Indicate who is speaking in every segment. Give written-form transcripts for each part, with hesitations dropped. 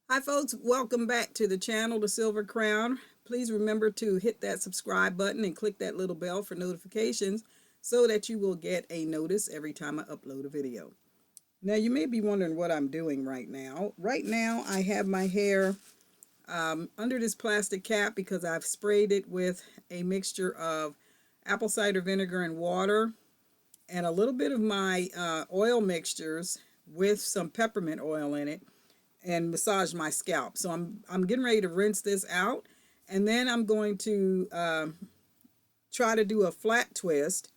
Speaker 1: Hi folks, welcome back to the channel, The Silver Crown. Please remember to hit that subscribe button and click that little bell for notifications so that you will get a notice every time I upload a video. Now you may be wondering what I'm doing right now. Right now I have my hair under this plastic cap because I've sprayed it with a mixture of apple cider vinegar and water and a little bit of my oil mixtures with some peppermint oil in it, and massage my scalp. So I'm getting ready to rinse this out, and then I'm going to try to do a flat twist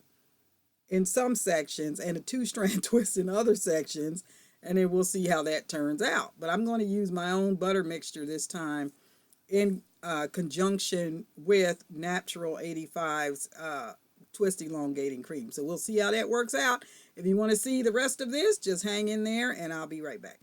Speaker 1: in some sections and a two-strand twist in other sections, and then we'll see how that turns out. But I'm going to use my own butter mixture this time in conjunction with Naptural85's twist elongating cream. So we'll see how that works out. If you want to see the rest of this, just hang in there and I'll be right back.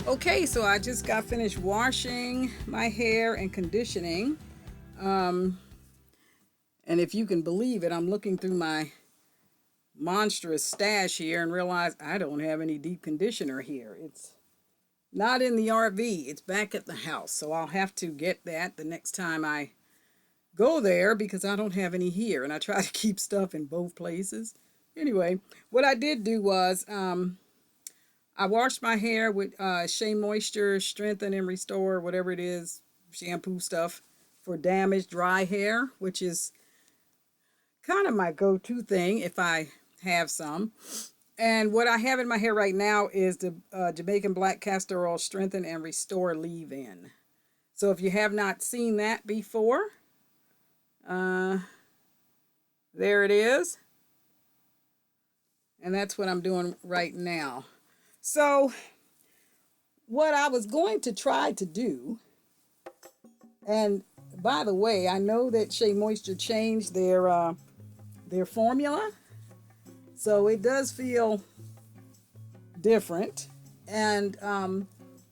Speaker 1: Okay, so I just got finished washing my hair and conditioning. And if you can believe it, I'm looking through my monstrous stash here and realize I don't have any deep conditioner here. It's not in the RV, it's back at the house. So I'll have to get that the next time I go there because I don't have any here. And I try to keep stuff in both places. Anyway, what I did do was I washed my hair with Shea Moisture, Strengthen and Restore, whatever it is, shampoo stuff for damaged dry hair, which is kind of my go-to thing if I have some. And what I have in my hair right now is the Jamaican Black Castor Oil Strengthen and Restore Leave-In. So if you have not seen that before, there it is. And that's what I'm doing right now. So what I was going to try to do, and by the way, I know that Shea Moisture changed their formula, so it does feel different. And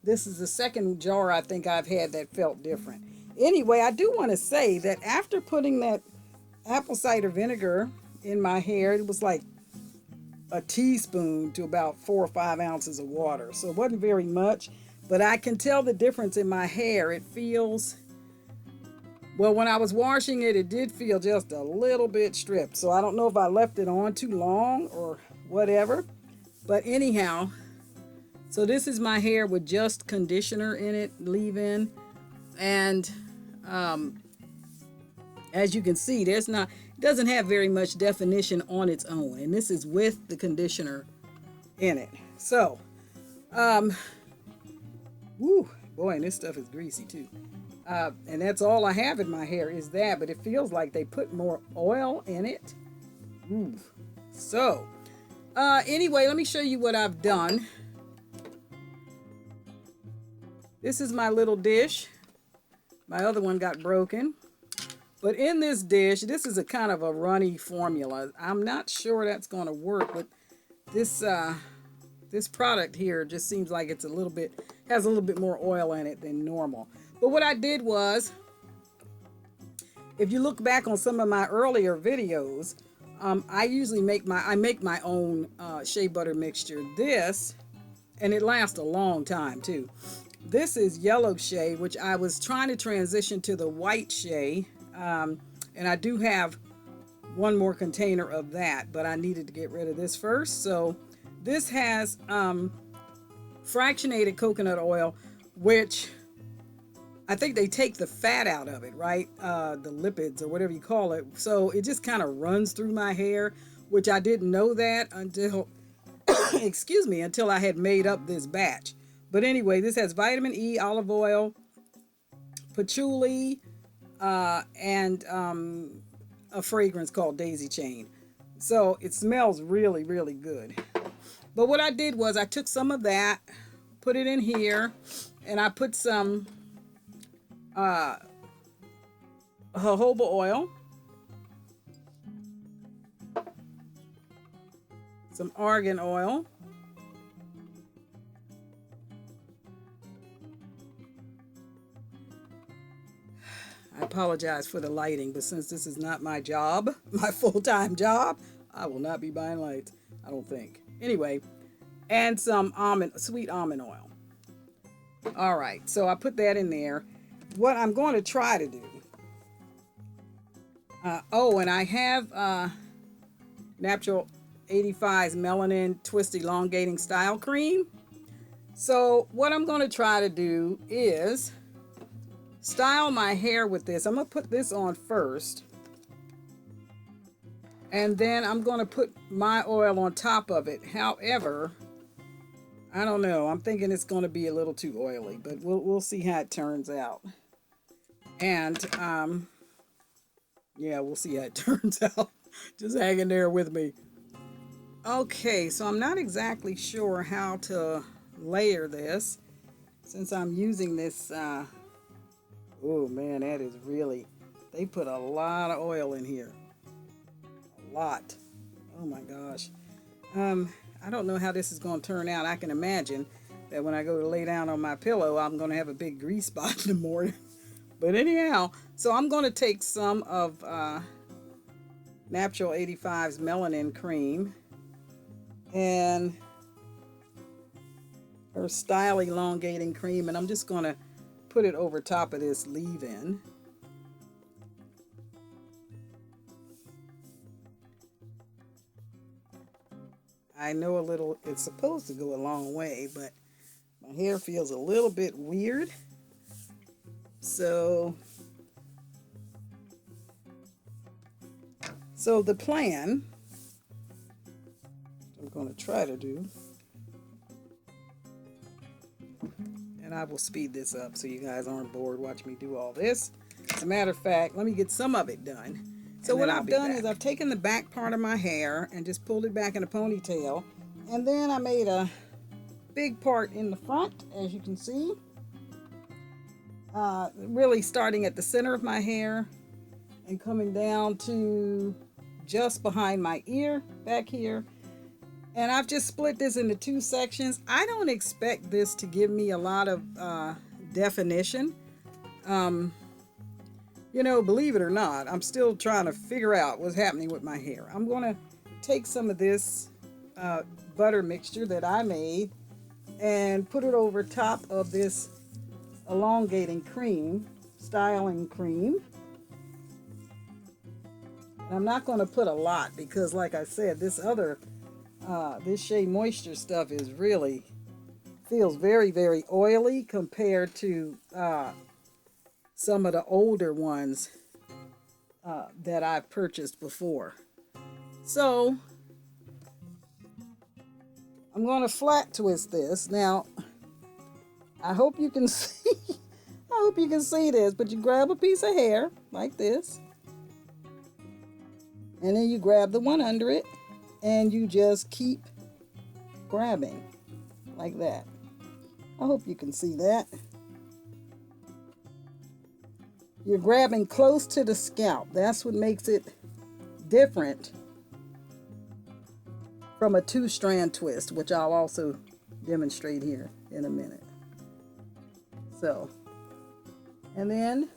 Speaker 1: this is the second jar I think I've had that felt different. Anyway, I do want to say that after putting that apple cider vinegar in my hair, it was like a teaspoon to about 4 or 5 ounces of water. So it wasn't very much, but I can tell the difference in my hair. It feels, well, when I was washing it, it did feel just a little bit stripped. So I don't know if I left it on too long or whatever. But anyhow, so this is my hair with just conditioner in it, leave-in. And as you can see, it doesn't have very much definition on its own, and this is with the conditioner in it. So, woo, boy, and this stuff is greasy too. And that's all I have in my hair is that, but it feels like they put more oil in it. Ooh. So, anyway, let me show you what I've done. This is my little dish. My other one got broken. But in this dish, this is a kind of a runny formula. I'm not sure that's going to work, but this this product here just seems like it's has a little bit more oil in it than normal. But what I did was, if you look back on some of my earlier videos, I usually make my own shea butter mixture. This, and it lasts a long time too. This is yellow shea, which I was trying to transition to the white shea. And I do have one more container of that, but I needed to get rid of this first. So this has fractionated coconut oil, which I think they take the fat out of it, right? The lipids or whatever you call it. So it just kind of runs through my hair, which I didn't know that until, excuse me, until I had made up this batch. But anyway, this has vitamin E, olive oil, patchouli, and a fragrance called Daisy Chain. So it smells really, really good. But what I did was I took some of that, put it in here, and I put some jojoba oil. some argan oil. I apologize for the lighting, but since this is not my job, my full-time job, I will not be buying lights, I don't think. Anyway, and some sweet almond oil. All right, so I put that in there. What I'm going to try to do, oh, and I have Naptural85's Melanin Twist Elongating Style Cream. So what I'm going to try to do is style my hair with this. I'm going to put this on first, and then I'm going to put my oil on top of it. However, I don't know. I'm thinking it's going to be a little too oily, but we'll see how it turns out. And yeah, we'll see how it turns out. Just hang in there with me. Okay, so I'm not exactly sure how to layer this since I'm using this. Oh man, that is really, they put a lot of oil in here. A lot. Oh my gosh. I don't know how this is going to turn out. I can imagine that when I go to lay down on my pillow, I'm going to have a big grease spot in the morning. But anyhow, so I'm going to take some of Naptural85's Melanin Cream and her Style Elongating Cream, and I'm just going to put it over top of this leave-in. I know a little, it's supposed to go a long way, but my hair feels a little bit weird. So the plan I'm going to try to do, and I will speed this up so you guys aren't bored watching me do all this. As a matter of fact, let me get some of it done. So what I've done is I've taken the back part of my hair and just pulled it back in a ponytail, and then I made a big part in the front, as you can see, really starting at the center of my hair and coming down to just behind my ear back here. And I've just split this into two sections. I don't expect this to give me a lot of definition. You know, believe it or not, I'm still trying to figure out what's happening with my hair. I'm going to take some of this butter mixture that I made and put it over top of this elongating cream, styling cream. And I'm not going to put a lot because, like I said, this other this Shea Moisture stuff is really, feels very, very oily compared to some of the older ones that I've purchased before. So I'm going to flat twist this. Now, I hope you can see, I hope you can see this, but you grab a piece of hair like this, and then you grab the one under it, and you just keep grabbing like that. I hope you can see that. You're grabbing close to the scalp. That's what makes it different from a two-strand twist, which I'll also demonstrate here in a minute. So, and then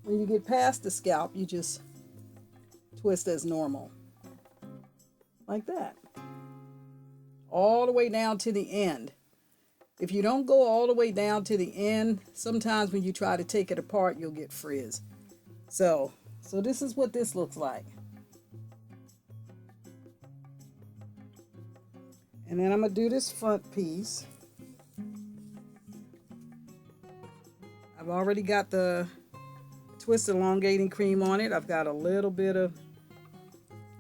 Speaker 1: when you get past the scalp, you just twist as normal, like that, all the way down to the end. If you don't go all the way down to the end, sometimes when you try to take it apart, you'll get frizz. So this is what this looks like. And then I'm going to do this front piece. I've already got the Twist Elongating Cream on it. I've got a little bit of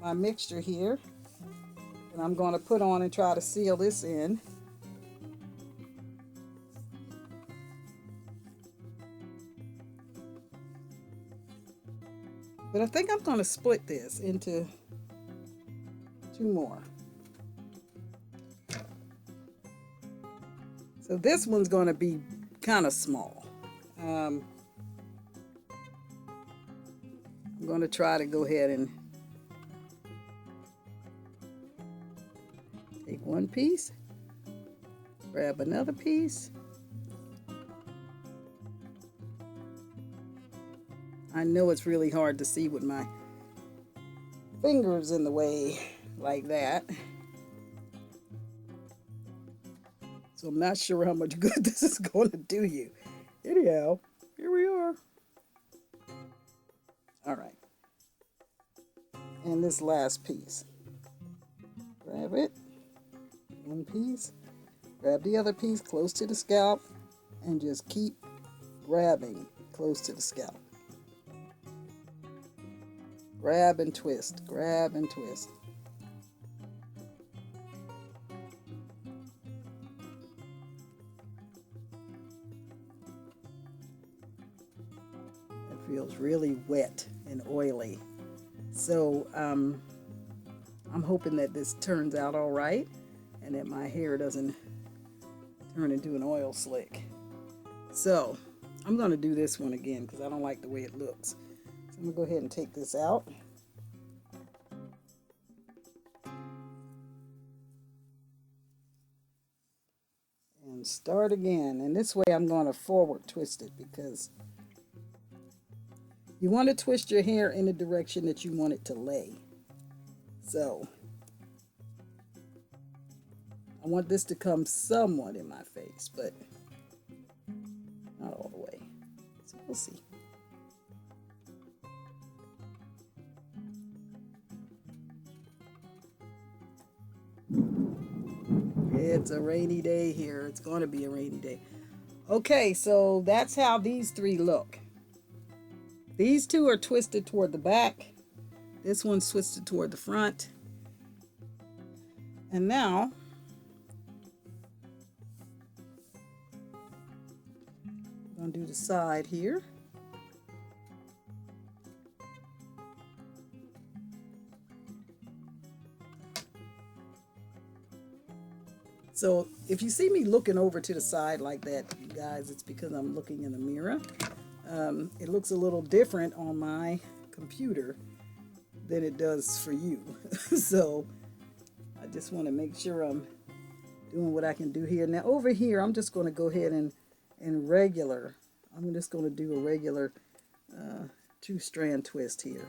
Speaker 1: my mixture here. And I'm going to put on and try to seal this in. But I think I'm going to split this into two more. So this one's going to be kind of small. I'm going to try to go ahead and Take one piece, grab another piece. I know it's really hard to see with my fingers in the way like that. So I'm not sure how much good this is going to do you. Anyhow, here we are. All right. And this last piece. Grab it. One piece. Grab the other piece close to the scalp and just keep grabbing close to the scalp. Grab and twist. Grab and twist. Feels really wet and oily. So I'm hoping that this turns out all right and that my hair doesn't turn into an oil slick. So I'm going to do this one again because I don't like the way it looks. So I'm going to go ahead and take this out. And start again. And this way I'm going to forward twist it because you want to twist your hair in the direction that you want it to lay. So I want this to come somewhat in my face, but not all the way. So we'll see. It's a rainy day here. It's going to be a rainy day. Okay, so that's how these three look. These two are twisted toward the back. This one's twisted toward the front. And now I'm going to do the side here. So if you see me looking over to the side like that, you guys, it's because I'm looking in the mirror. It looks a little different on my computer than it does for you. So I just want to make sure I'm doing what I can do here. Now over here, I'm just going to go ahead and regular. I'm just going to do a regular 2-strand twist here.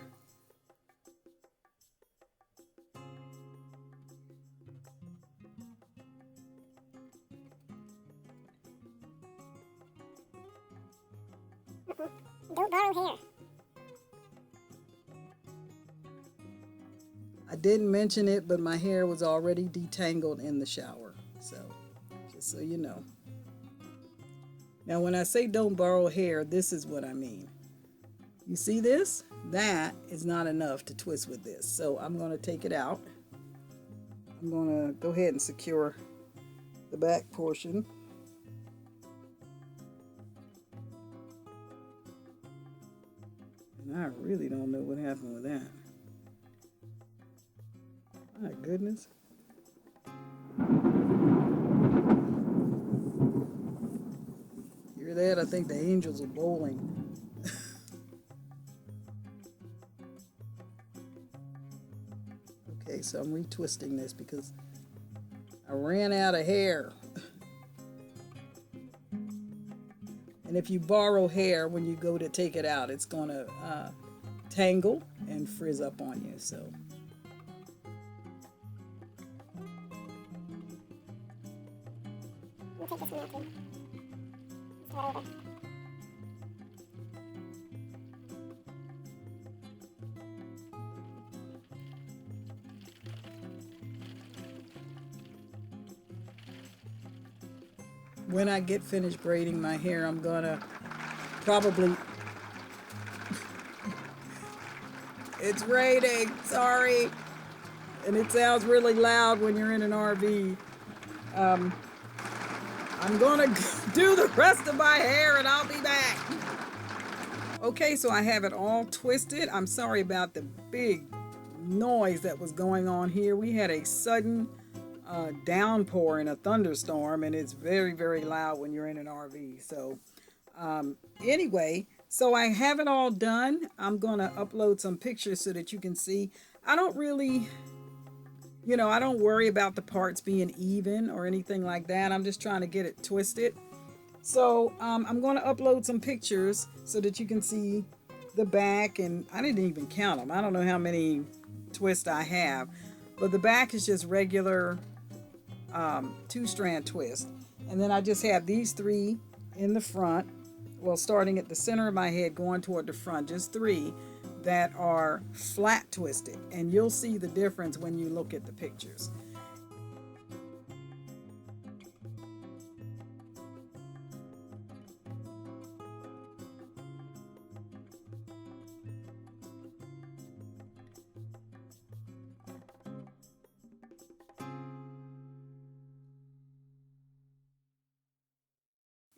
Speaker 2: Don't borrow hair.
Speaker 1: I didn't mention it, but my hair was already detangled in the shower. So, just so you know. Now, when I say don't borrow hair, this is what I mean. You see this? That is not enough to twist with this. So, I'm going to take it out. I'm going to go ahead and secure the back portion. And I really don't know what happened with that. My goodness. Hear that? I think the angels are bowling. Okay, so I'm retwisting this because I ran out of hair. And if you borrow hair when you go to take it out, it's going to tangle and frizz up on you. So
Speaker 2: We'll take this one out too. Start over.
Speaker 1: when I get finished braiding my hair, I'm gonna probably it's raining, sorry, and it sounds really loud when you're in an RV. I'm gonna do the rest of my hair and I'll be back. Okay, so I have it all twisted. I'm sorry about the big noise that was going on here. We had a sudden downpour in a thunderstorm, and it's very, very loud when you're in an RV. So anyway, so I have it all done. I'm gonna upload some pictures so that you can see. I don't really You know, I don't worry about the parts being even or anything like that. I'm just trying to get it twisted. So I'm going to upload some pictures so that you can see the back. And I didn't even count them. I don't know how many twists I have. But the back is just regular two-strand twist. And then I just have these three in the front. Well, starting at the center of my head going toward the front. Just three that are flat twisted. And you'll see the difference when you look at the pictures.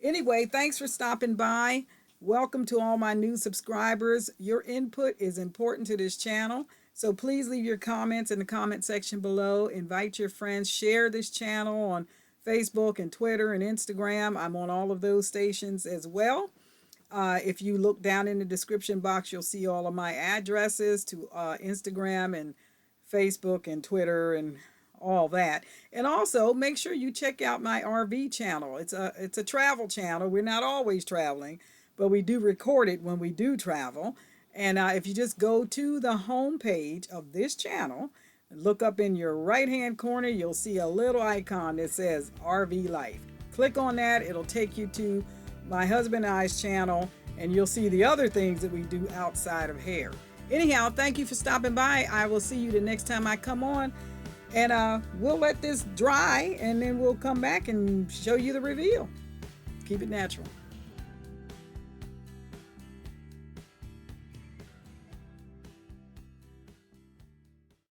Speaker 1: Anyway, thanks for stopping by. Welcome to all my new subscribers. Your input is important to this channel. So please leave your comments in the comment section below. Invite your friends. Share this channel on Facebook and Twitter and Instagram. I'm on all of those stations as well. If you look down in the description box, you'll see all of my addresses to Instagram and Facebook and Twitter and all that. And also make sure you check out my RV channel. It's a travel channel. We're not always traveling, but we do record it when we do travel. And if you just go to the home page of this channel, look up in your right hand corner, you'll see a little icon that says RV Life. Click on that. It'll take you to my husband and I's channel, and you'll see the other things that we do outside of hair. Anyhow, thank you for stopping by. I will see you the next time I come on, and we'll let this dry, and then we'll come back and show you the reveal. Keep it natural.